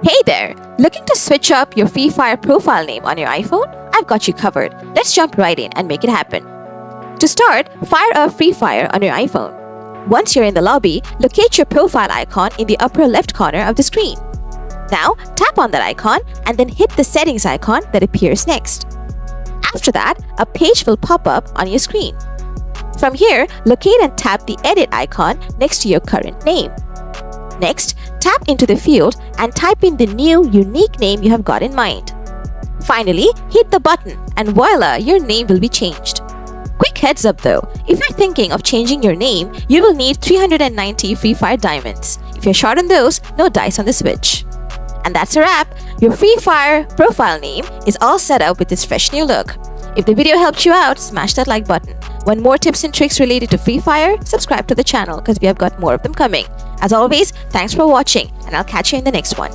Hey there! Looking to switch up your Free Fire profile name on your iPhone? I've got you covered. Let's jump right in and make it happen. To start, fire up Free Fire on your iPhone. Once you're in the lobby, locate your profile icon in the upper left corner of the screen. Now, tap on that icon and then hit the settings icon that appears next. After that, a page will pop up on your screen. From here, locate and tap the edit icon next to your current name. Next, tap into the field and type in the new unique name you have got in mind. Finally, hit the button and voila, your name will be changed. Quick heads up though, if you're thinking of changing your name, you will need 390 Free Fire diamonds. If you're short on those, no dice on the switch. And that's a wrap. Your Free Fire profile name is all set up with this fresh new look. If the video helped you out, smash that like button. Want more tips and tricks related to Free Fire? Subscribe to the channel because we have got more of them coming. As always, thanks for watching and I'll catch you in the next one.